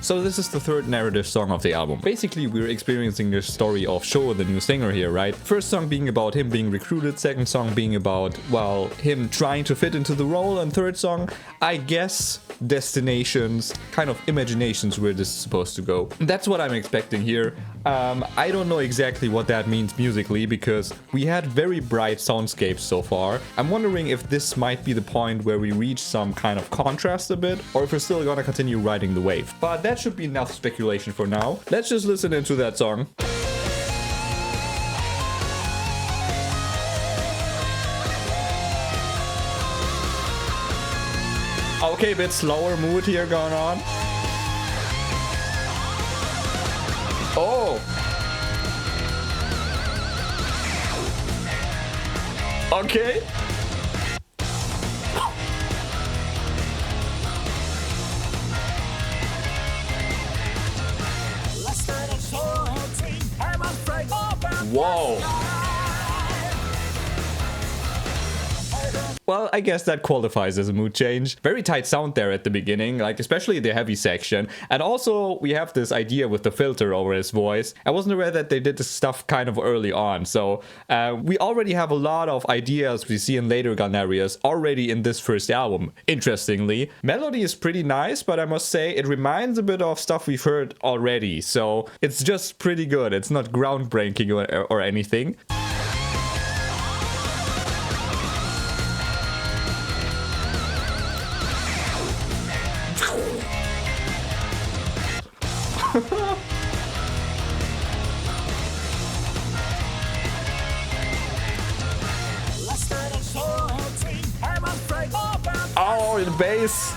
So this is the third narrative song of the album. Basically, we're experiencing the story of Sho, the new singer here, right? First song being about him being recruited, second song being about, well, him trying to fit into the role, and third song, I guess, destinations, kind of imaginations where this is supposed to go. That's what I'm expecting here. I don't know exactly what that means musically because we had very bright soundscapes so far. I'm wondering if this might be the point where we reach some kind of contrast a bit, or if we're still gonna continue riding the wave. But that should be enough speculation for now. Let's just listen into that song. Okay, bit slower mood here going on. Oh! Okay. Whoa. Well, I guess that qualifies as a mood change. Very tight sound there at the beginning, like especially the heavy section. And also we have this idea with the filter over his voice. I wasn't aware that they did this stuff kind of early on. So we already have a lot of ideas we see in later Galneryus already in this first album, interestingly. Melody is pretty nice, but I must say it reminds a bit of stuff we've heard already. So it's just pretty good. It's not groundbreaking or anything. Oh, the bass.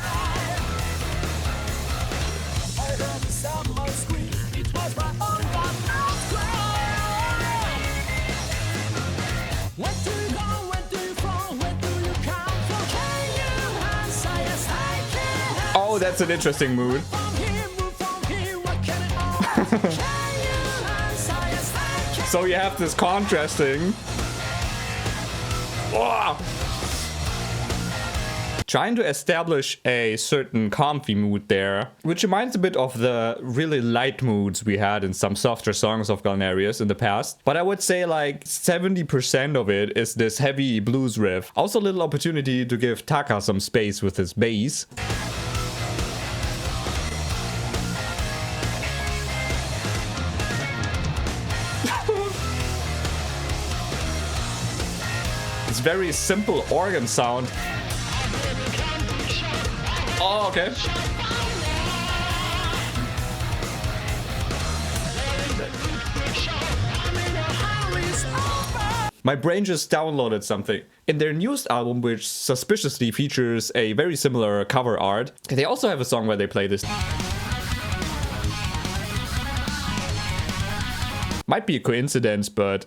Oh, that's an interesting mood. So you have this contrasting. Oh. Trying to establish a certain comfy mood there, which reminds a bit of the really light moods we had in some softer songs of Galneryus in the past. But I would say like 70% of it is this heavy blues riff. Also a little opportunity to give Taka some space with his bass. It's very simple organ sound. Oh, okay. My brain just downloaded something. In their newest album, which suspiciously features a very similar cover art, they also have a song where they play this. Might be a coincidence, but...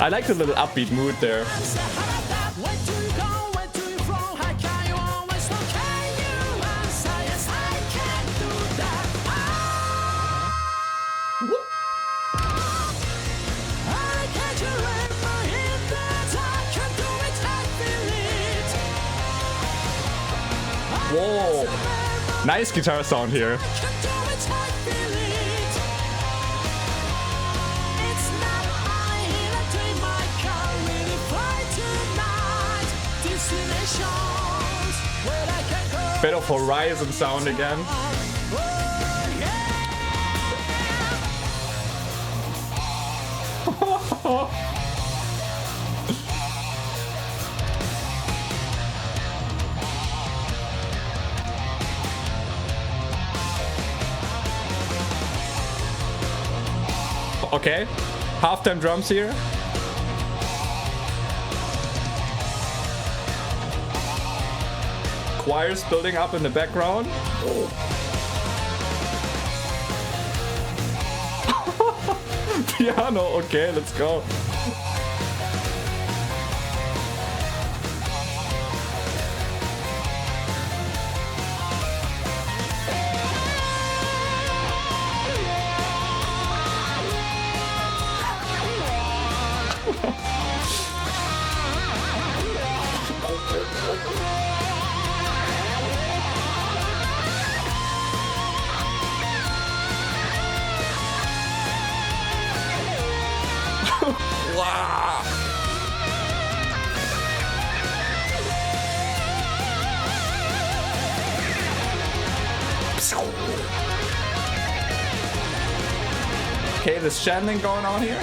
I like the little upbeat mood there. Whoa, nice guitar sound here. Bit of Horizon sound again. Okay, halftime drums here. Choirs building up in the background. Piano, okay, let's go. Wow. Okay, there's chanting going on here.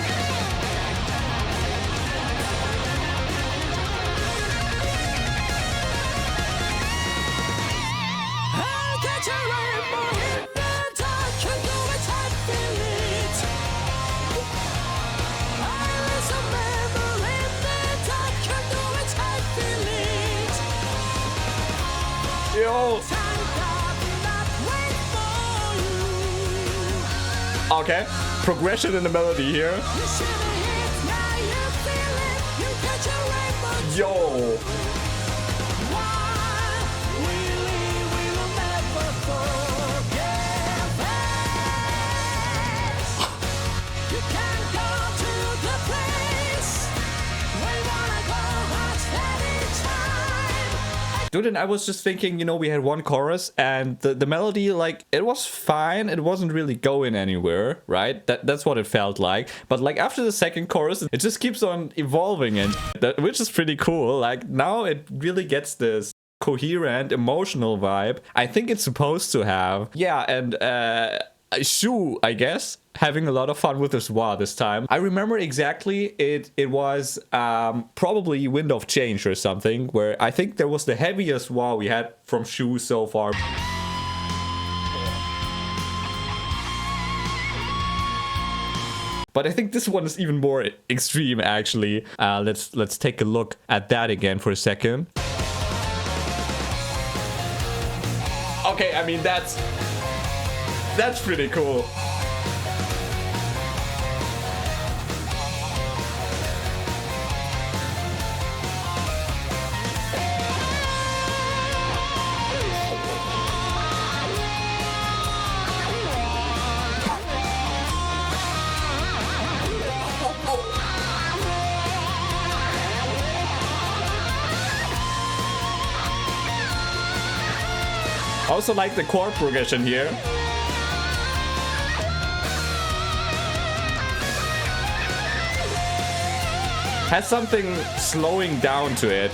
Yo. Okay, progression in the melody here. Yo. Dude, and I was just thinking, you know, we had one chorus and the melody, like, it was fine. It wasn't really going anywhere, right? That's what it felt like. But like after the second chorus, it just keeps on evolving, and which is pretty cool. Like now it really gets this coherent, emotional vibe I think it's supposed to have. Yeah, and Shu, I guess, having a lot of fun with this wah this time. I remember exactly it was probably Wind of Change or something, where I think there was the heaviest wah we had from Shu so far. But I think this one is even more extreme actually. Let's take a look at that again for a second. Okay, I mean that's pretty cool. I also like the chord progression here. Has something slowing down to it.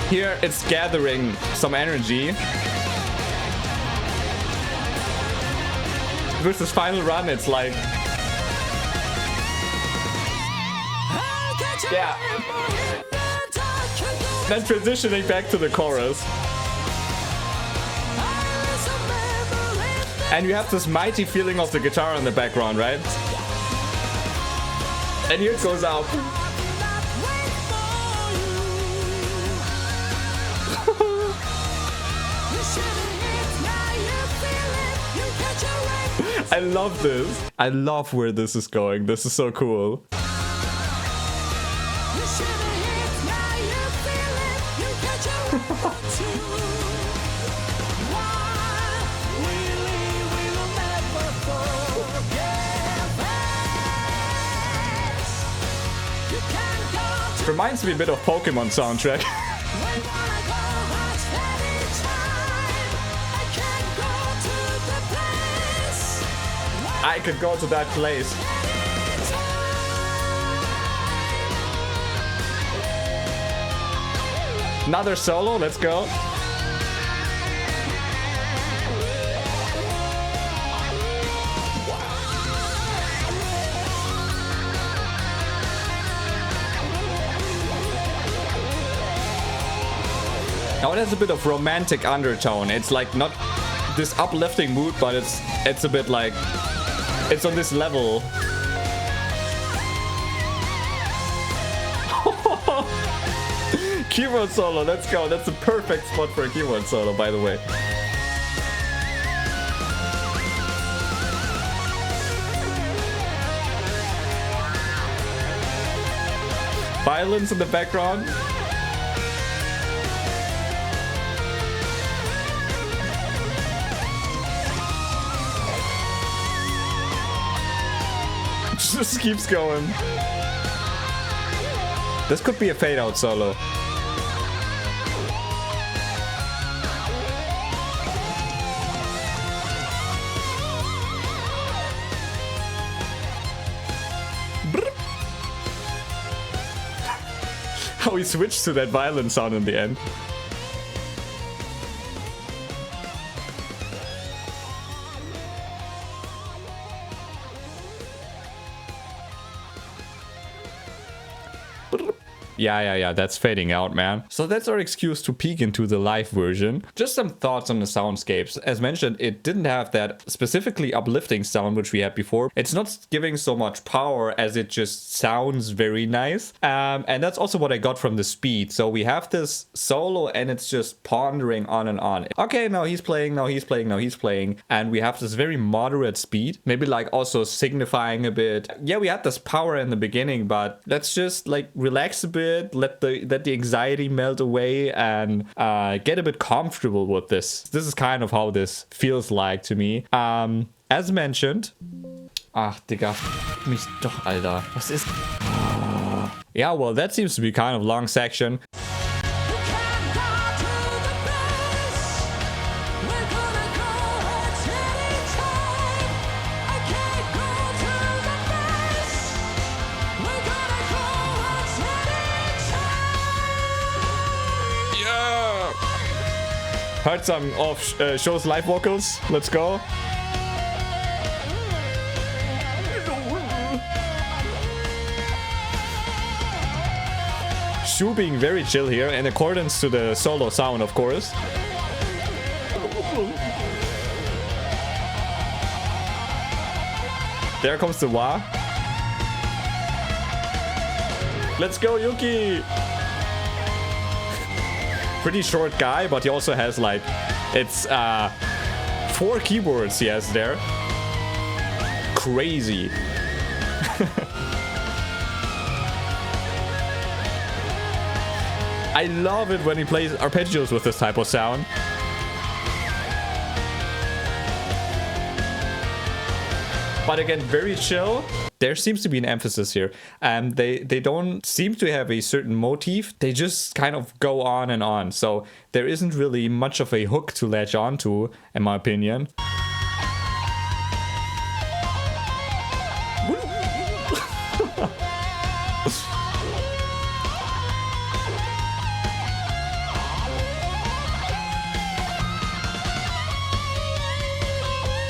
Here it's gathering some energy. With this final run, it's like... yeah. Then transitioning back to the chorus. And you have this mighty feeling of the guitar in the background, right? And here it goes out. I love this. I love where this is going. This is so cool. Reminds me a bit of Pokemon soundtrack. I could go to that place. Another solo, let's go. Now it has a bit of romantic undertone. It's like not this uplifting mood, but it's a bit like it's on this level. Keyboard solo, let's go. That's a perfect spot for a keyboard solo, by the way. Violins in the background. Just keeps going. This could be a fade out solo. How he switched to that violin sound in the end. Yeah, that's fading out, man. So that's our excuse to peek into the live version. Just some thoughts on the soundscapes. As mentioned, it didn't have that specifically uplifting sound which we had before. It's not giving so much power as it just sounds very nice. And that's also what I got from the speed. So we have this solo and it's just pondering on and on. Okay, now he's playing, now he's playing, now he's playing. And we have this very moderate speed. Maybe like also signifying a bit. Yeah, we had this power in the beginning, but let's just like relax a bit. Let the anxiety melt away and get a bit comfortable with this. This is kind of how this feels like to me. As mentioned. Ach, Digga. Mich doch, Alter. Was ist? Yeah, well, that seems to be kind of long section. Heard some of Show's live vocals. Let's go. Shu being very chill here in accordance to the solo sound, of course. There comes the wah. Let's go, Yuki! Pretty short guy, but he also has like, it's 4 keyboards he has there. Crazy. I love it when he plays arpeggios with this type of sound. But again, very chill. There seems to be an emphasis here. They don't seem to have a certain motif. They just kind of go on and on. So there isn't really much of a hook to latch onto, in my opinion.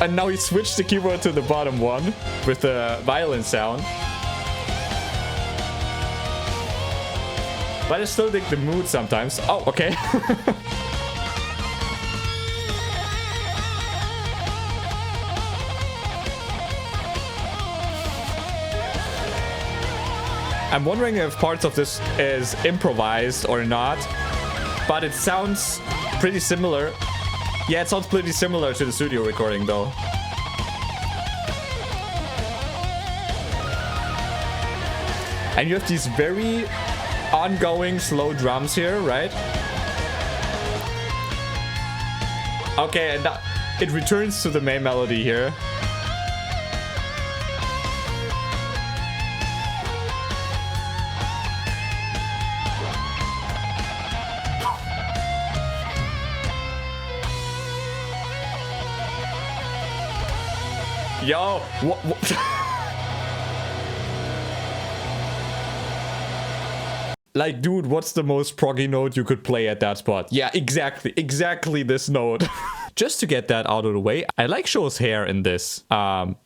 And now he switched the keyboard to the bottom one with the violin sound. But I still dig the mood sometimes. Oh, okay. I'm wondering if parts of this is improvised or not. But it sounds pretty similar. Yeah, it sounds pretty similar to the studio recording, though. And you have these very ongoing slow drums here, right? Okay, and it returns to the main melody here. Yo, what? Like, dude, what's the most proggy note you could play at that spot? Yeah, exactly this note. Just to get that out of the way, I like Show's hair in this.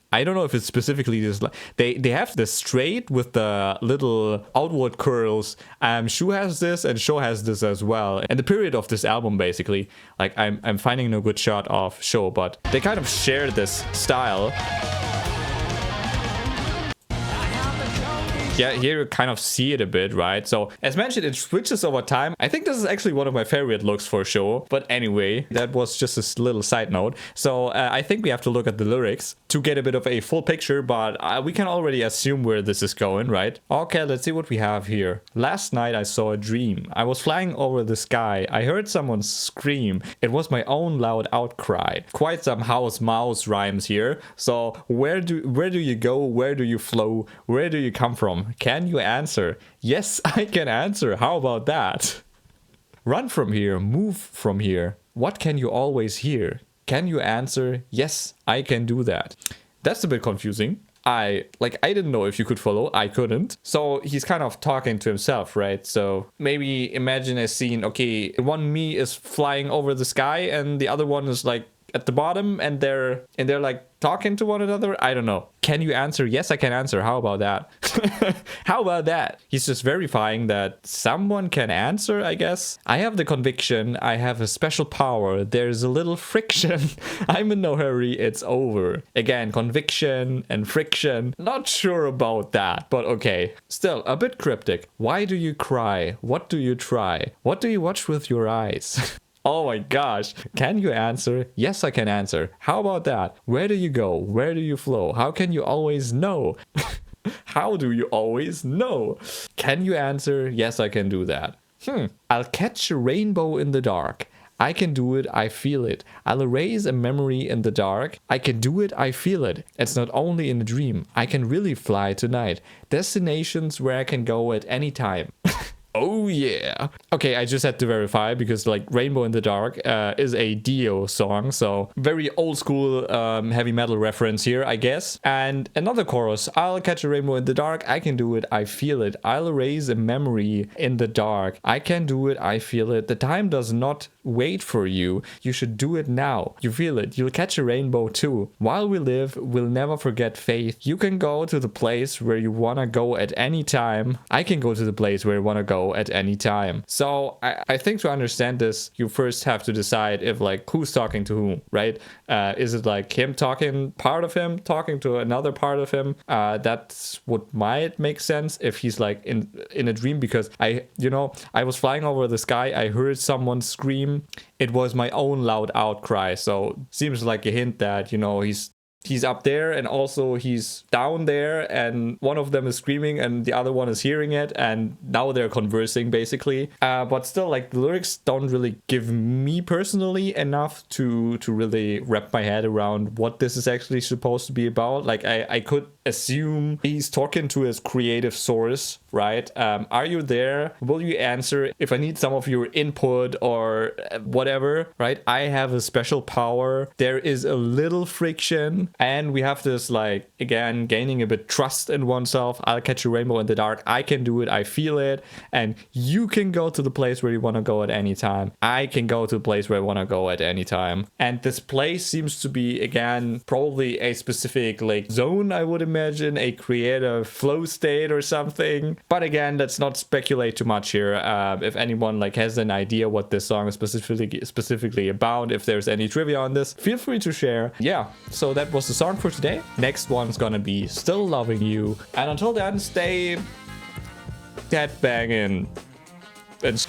I don't know if it's specifically this. They have the straight with the little outward curls. Shu has this and Show has this as well. And the period of this album, basically, like I'm finding no good shot of Show, but they kind of share this style. Yeah, here you kind of see it a bit, right? So as mentioned, it switches over time. I think this is actually one of my favorite looks for sure. But anyway, that was just a little side note. So I think we have to look at the lyrics to get a bit of a full picture, but we can already assume where this is going, right? Okay, let's see what we have here. Last night I saw a dream. I was flying over the sky. I heard someone scream. It was my own loud outcry. Quite some house mouse rhymes here. So where do you go? Where do you flow? Where do you come from? Can you answer? Yes, I can answer. How about that? Run from here. Move from here. What can you always hear? Can you answer? Yes, I can do that. That's a bit confusing. I didn't know if you could follow. I couldn't. So he's kind of talking to himself, right? So maybe imagine a scene. Okay, one me is flying over the sky and the other one is like at the bottom and they're like talking to one another. I don't know. Can you answer? Yes, I can answer. How about that? How about that? He's just verifying that someone can answer, I guess. I have the conviction. I have a special power. There's a little friction. I'm in no hurry. It's over. Again, conviction and friction. Not sure about that, but okay. Still, a bit cryptic. Why do you cry? What do you try? What do you watch with your eyes? Oh my gosh. Can you answer? Yes, I can answer. How about that? Where do you go? Where do you flow? How can you always know? How do you always know? Can you answer? Yes, I can do that. I'll catch a rainbow in the dark. I can do it, I feel it. I'll erase a memory in the dark. I can do it, I feel it. It's not only in a dream. I can really fly tonight. Destinations where I can go at any time. Oh yeah. Okay, I just had to verify because like Rainbow in the Dark is a Dio song, so very old school heavy metal reference here, I guess. And another chorus, I'll catch a rainbow in the dark, I can do it, I feel it. I'll erase a memory in the dark. I can do it, I feel it. The time does not wait for you. You should do it now. You feel it. You'll catch a rainbow too. While we live, we'll never forget faith. You can go to the place where you wanna go at any time. I can go to the place where you wanna go at any time. So I think to understand this, you first have to decide if like who's talking to whom, right? Is it like him talking, part of him talking to another part of him? That's what might make sense if he's like in a dream, because I was flying over the sky. I heard someone scream. It was my own loud outcry. So seems like a hint that, he's up there and also he's down there and one of them is screaming and the other one is hearing it and now they're conversing basically. But still, like, the lyrics don't really give me personally enough to really wrap my head around what this is actually supposed to be about. Like, I could assume he's talking to his creative source, right? Are you there? Will you answer if I need some of your input or whatever, right? I have a special power. There is a little friction. And we have this, like, again, gaining a bit trust in oneself. I'll catch a rainbow in the dark. I can do it. I feel it. And you can go to the place where you want to go at any time. I can go to the place where I want to go at any time. And this place seems to be, again, probably a specific, like, zone, I would imagine, a creative flow state or something. But again, let's not speculate too much here. If anyone, like, has an idea what this song is specifically about, if there's any trivia on this, feel free to share. Yeah, so that was the song for today. Next one's gonna be Still Loving You. And until then, stay headbanging and